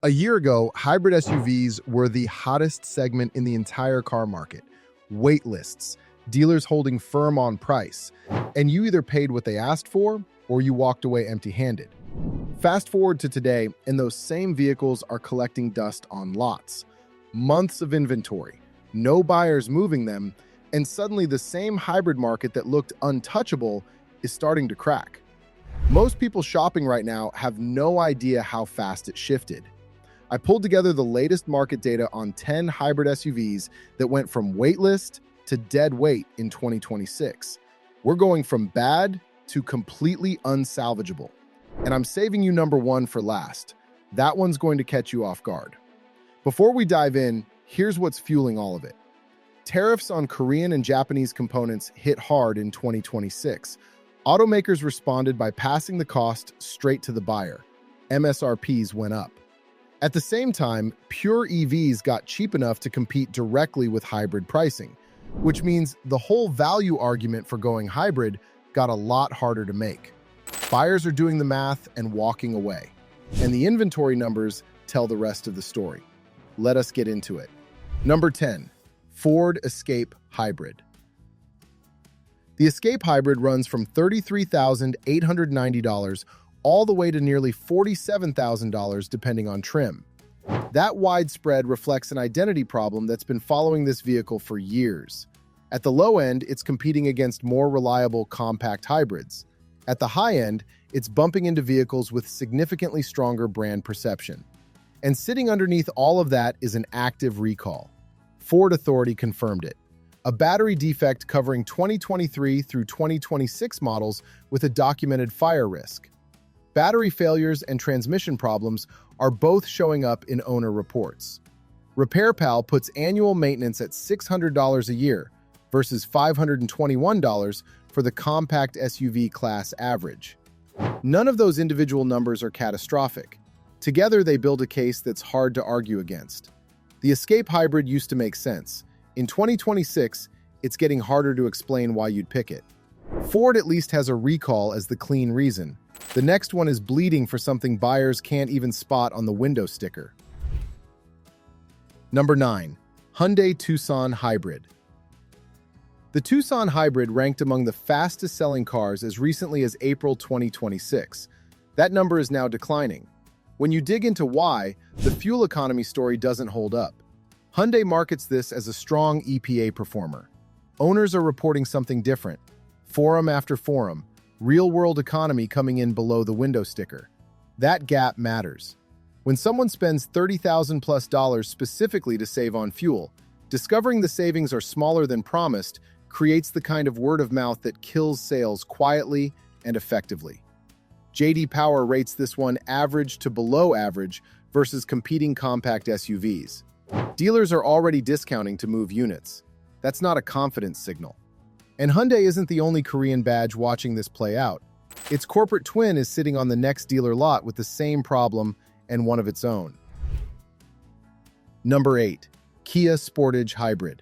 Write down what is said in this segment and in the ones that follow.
A year ago, hybrid SUVs were the hottest segment in the entire car market. Wait lists, dealers holding firm on price, and you either paid what they asked for or you walked away empty-handed. Fast forward to today, and those same vehicles are collecting dust on lots. Months of inventory, no buyers moving them, and suddenly the same hybrid market that looked untouchable is starting to crack. Most people shopping right now have no idea how fast it shifted. I pulled together the latest market data on 10 hybrid SUVs that went from waitlist to dead weight in 2026. We're going from bad to completely unsalvageable. And I'm saving you number one for last. That one's going to catch you off guard. Before we dive in, here's what's fueling all of it. Tariffs on Korean and Japanese components hit hard in 2026. Automakers responded by passing the cost straight to the buyer. MSRPs went up. At the same time, pure EVs got cheap enough to compete directly with hybrid pricing, which means the whole value argument for going hybrid got a lot harder to make. Buyers are doing the math and walking away, and the inventory numbers tell the rest of the story. Let us get into it. Number 10, Ford Escape Hybrid. The Escape Hybrid runs from $33,890 all the way to nearly $47,000 depending on trim. That wide spread reflects an identity problem that's been following this vehicle for years. At the low end, it's competing against more reliable compact hybrids. At the high end, it's bumping into vehicles with significantly stronger brand perception. And sitting underneath all of that is an active recall. Ford Authority confirmed it. A battery defect covering 2023 through 2026 models with a documented fire risk. Battery failures and transmission problems are both showing up in owner reports. RepairPal puts annual maintenance at $600 a year versus $521 for the compact SUV class average. None of those individual numbers are catastrophic. Together, they build a case that's hard to argue against. The Escape Hybrid used to make sense. In 2026, it's getting harder to explain why you'd pick it. Ford at least has a recall as the clean reason. The next one is bleeding for something buyers can't even spot on the window sticker. Number 9, Hyundai Tucson Hybrid. The Tucson Hybrid ranked among the fastest-selling cars as recently as April 2026. That number is now declining. When you dig into why, the fuel economy story doesn't hold up. Hyundai markets this as a strong EPA performer. Owners are reporting something different. Forum after forum, real-world economy coming in below the window sticker. That gap matters. When someone spends $30,000+ specifically to save on fuel, discovering the savings are smaller than promised creates the kind of word of mouth that kills sales quietly and effectively. J.D. Power rates this one average to below average versus competing compact SUVs. Dealers are already discounting to move units. That's not a confidence signal. And Hyundai isn't the only Korean badge watching this play out. Its corporate twin is sitting on the next dealer lot with the same problem and one of its own. Number 8, Kia Sportage Hybrid.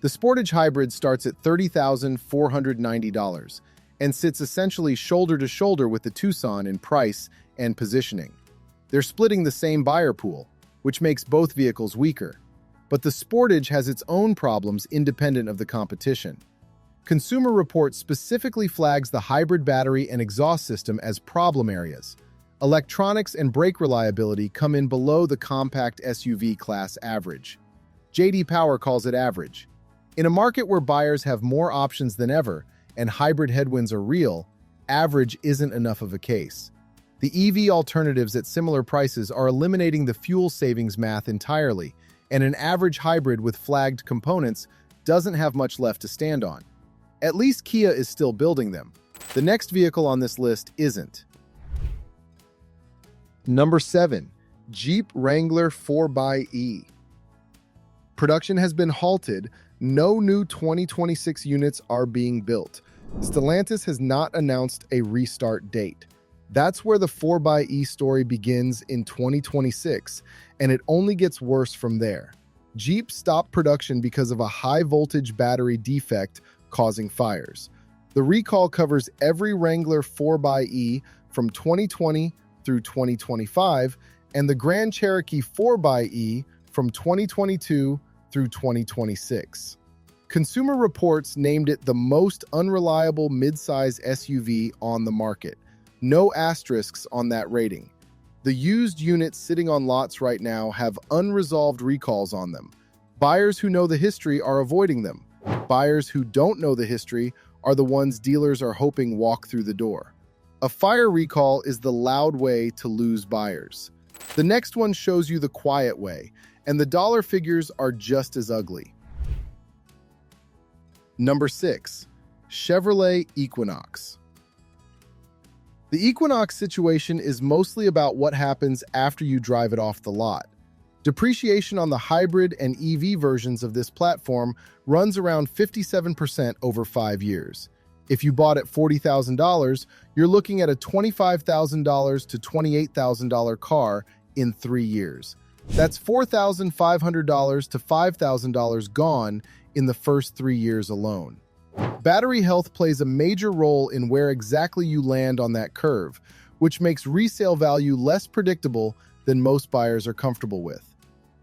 The Sportage Hybrid starts at $30,490 and sits essentially shoulder to shoulder with the Tucson in price and positioning. They're splitting the same buyer pool, which makes both vehicles weaker. But the Sportage has its own problems independent of the competition. Consumer Reports specifically flags the hybrid battery and exhaust system as problem areas. Electronics and brake reliability come in below the compact SUV class average. J.D. Power calls it average. In a market where buyers have more options than ever and hybrid headwinds are real, average isn't enough of a case. The EV alternatives at similar prices are eliminating the fuel savings math entirely, and an average hybrid with flagged components doesn't have much left to stand on. At least Kia is still building them. The next vehicle on this list isn't. Number 7, Jeep Wrangler 4xe. Production has been halted. No new 2026 units are being built. Stellantis has not announced a restart date. That's where the 4xe story begins in 2026, and it only gets worse from there. Jeep stopped production because of a high-voltage battery defect causing fires. The recall covers every Wrangler 4xe from 2020 through 2025, and the Grand Cherokee 4xe from 2022 through 2026. Consumer Reports named it the most unreliable midsize SUV on the market. No asterisks on that rating. The used units sitting on lots right now have unresolved recalls on them. Buyers who know the history are avoiding them. Buyers who don't know the history are the ones dealers are hoping walk through the door. A fire recall is the loud way to lose buyers. The next one shows you the quiet way, and the dollar figures are just as ugly. Number 6. Chevrolet Equinox. The Equinox situation is mostly about what happens after you drive it off the lot. Depreciation on the hybrid and EV versions of this platform runs around 57% over 5 years. If you bought at $40,000, you're looking at a $25,000 to $28,000 car in 3 years. That's $4,500 to $5,000 gone in the first 3 years alone. Battery health plays a major role in where exactly you land on that curve, which makes resale value less predictable than most buyers are comfortable with.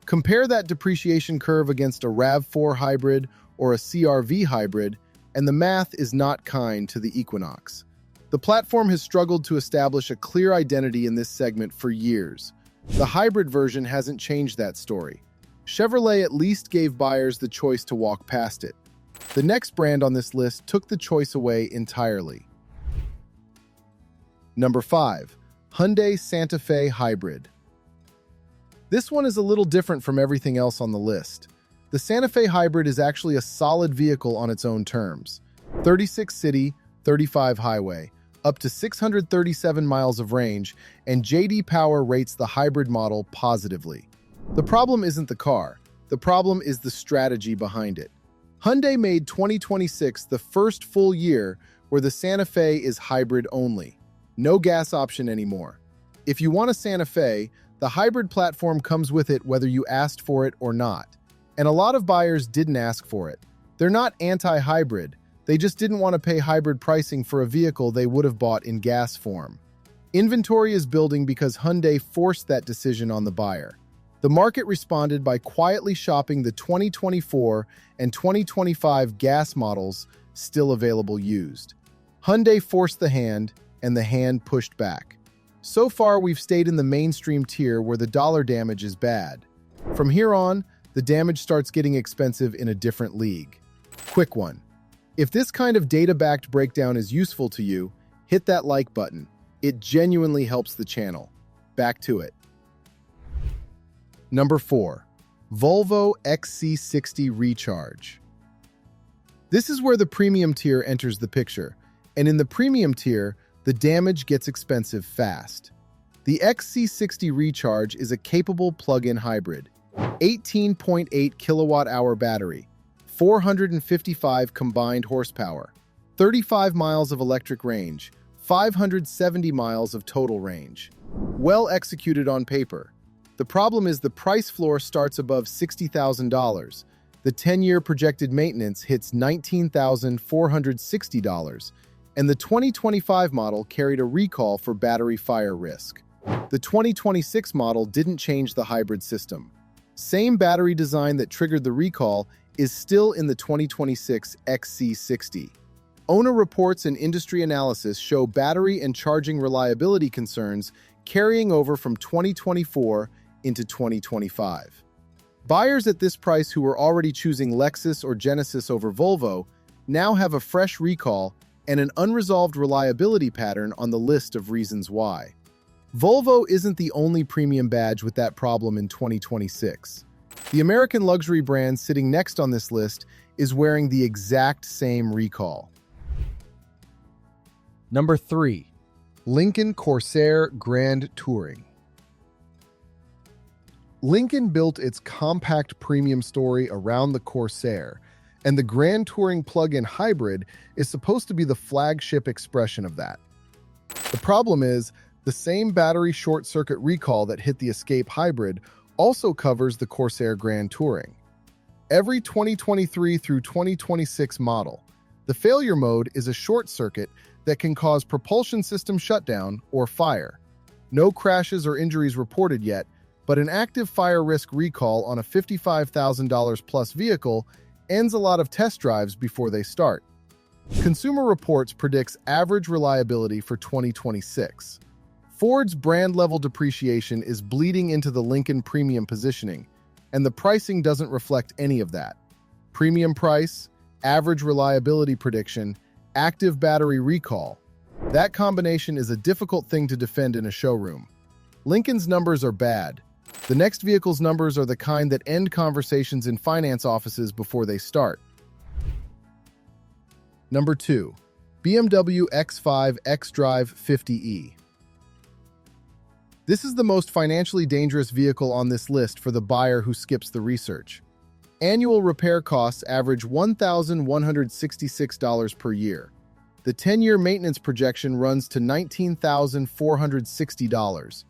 Compare that depreciation curve against a RAV4 hybrid or a CR-V hybrid, and the math is not kind to the Equinox. The platform has struggled to establish a clear identity in this segment for years. The hybrid version hasn't changed that story. Chevrolet at least gave buyers the choice to walk past it. The next brand on this list took the choice away entirely. Number 5. Hyundai Santa Fe Hybrid. This one is a little different from everything else on the list. The Santa Fe Hybrid is actually a solid vehicle on its own terms. 36 city, 35 highway, up to 637 miles of range, and J.D. Power rates the hybrid model positively. The problem isn't the car. The problem is the strategy behind it. Hyundai made 2026 the first full year where the Santa Fe is hybrid only. No gas option anymore. If you want a Santa Fe, the hybrid platform comes with it whether you asked for it or not. And a lot of buyers didn't ask for it. They're not anti-hybrid. They just didn't want to pay hybrid pricing for a vehicle they would have bought in gas form. Inventory is building because Hyundai forced that decision on the buyer. The market responded by quietly shopping the 2024 and 2025 gas models still available used. Hyundai forced the hand, and the hand pushed back. So far, we've stayed in the mainstream tier where the dollar damage is bad. From here on, the damage starts getting expensive in a different league. Quick one. If this kind of data-backed breakdown is useful to you, hit that like button. It genuinely helps the channel. Back to it. Number 4. Volvo XC60 Recharge. This is where the premium tier enters the picture, and in the premium tier, the damage gets expensive fast. The XC60 Recharge is a capable plug-in hybrid, 18.8 kilowatt-hour battery, 455 combined horsepower, 35 miles of electric range, 570 miles of total range. Well executed on paper. The problem is the price floor starts above $60,000. The 10-year projected maintenance hits $19,460, and the 2025 model carried a recall for battery fire risk. The 2026 model didn't change the hybrid system. Same battery design that triggered the recall is still in the 2026 XC60. Owner reports and industry analysis show battery and charging reliability concerns carrying over from 2024 into 2025. Buyers at this price who were already choosing Lexus or Genesis over Volvo now have a fresh recall and an unresolved reliability pattern on the list of reasons why. Volvo isn't the only premium badge with that problem in 2026. The American luxury brand sitting next on this list is wearing the exact same recall. Number 3. Lincoln Corsair Grand Touring. Lincoln built its compact premium story around the Corsair, and the Grand Touring plug-in hybrid is supposed to be the flagship expression of that. The problem is, the same battery short-circuit recall that hit the Escape hybrid also covers the Corsair Grand Touring. Every 2023 through 2026 model, the failure mode is a short circuit that can cause propulsion system shutdown or fire. No crashes or injuries reported yet, but an active fire risk recall on a $55,000 plus vehicle ends a lot of test drives before they start. Consumer Reports predicts average reliability for 2026. Ford's brand-level depreciation is bleeding into the Lincoln premium positioning, and the pricing doesn't reflect any of that. Premium price, average reliability prediction, active battery recall. That combination is a difficult thing to defend in a showroom. Lincoln's numbers are bad. The next vehicle's numbers are the kind that end conversations in finance offices before they start. Number 2. BMW X5 xDrive 50e. This is the most financially dangerous vehicle on this list for the buyer who skips the research. Annual repair costs average $1,166 per year. The 10-year maintenance projection runs to $19,460,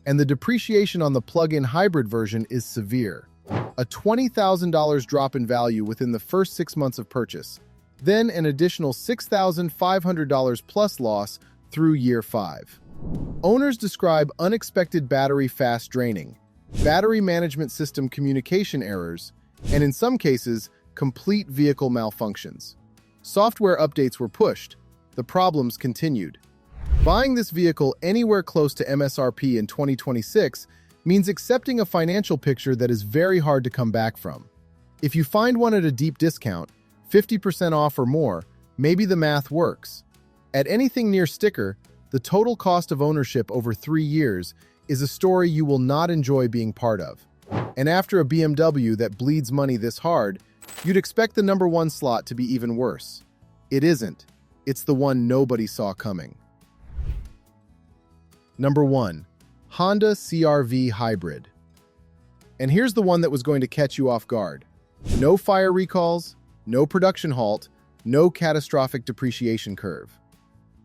and the depreciation on the plug-in hybrid version is severe. A $20,000 drop in value within the first 6 months of purchase, then an additional $6,500 plus loss through year 5. Owners describe unexpected battery fast draining, battery management system communication errors, and in some cases, complete vehicle malfunctions. Software updates were pushed. The problems continued. Buying this vehicle anywhere close to MSRP in 2026 means accepting a financial picture that is very hard to come back from. If you find one at a deep discount, 50% off or more, maybe the math works. At anything near sticker, the total cost of ownership over 3 years is a story you will not enjoy being part of. And after a BMW that bleeds money this hard, you'd expect the number 1 slot to be even worse. It isn't. It's the one nobody saw coming. Number 1. Honda CR-V Hybrid. And here's the one that was going to catch you off guard. No fire recalls, no production halt, no catastrophic depreciation curve.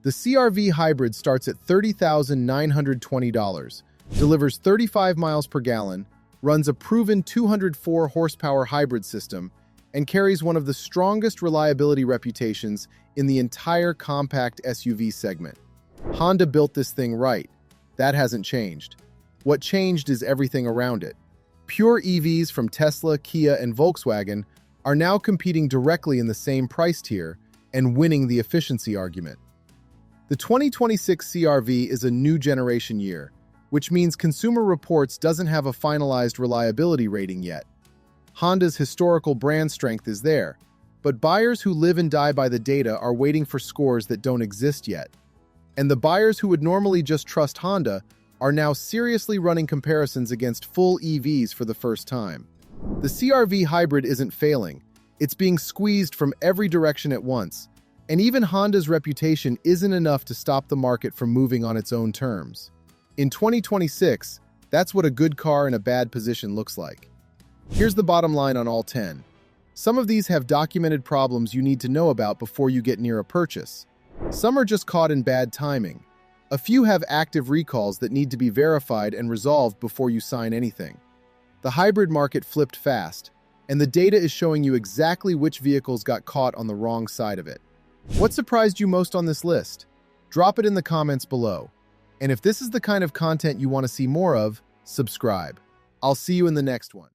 The CR-V Hybrid starts at $30,920, delivers 35 miles per gallon, runs a proven 204 horsepower hybrid system, and carries one of the strongest reliability reputations in the entire compact SUV segment. Honda built this thing right. That hasn't changed. What changed is everything around it. Pure EVs from Tesla, Kia, and Volkswagen are now competing directly in the same price tier and winning the efficiency argument. The 2026 CR-V is a new generation year, which means Consumer Reports doesn't have a finalized reliability rating yet. Honda's historical brand strength is there, but buyers who live and die by the data are waiting for scores that don't exist yet. And the buyers who would normally just trust Honda are now seriously running comparisons against full EVs for the first time. The CR-V Hybrid isn't failing. It's being squeezed from every direction at once. And even Honda's reputation isn't enough to stop the market from moving on its own terms. In 2026, that's what a good car in a bad position looks like. Here's the bottom line on all 10. Some of these have documented problems you need to know about before you get near a purchase. Some are just caught in bad timing. A few have active recalls that need to be verified and resolved before you sign anything. The hybrid market flipped fast, and the data is showing you exactly which vehicles got caught on the wrong side of it. What surprised you most on this list? Drop it in the comments below. And if this is the kind of content you want to see more of, subscribe. I'll see you in the next one.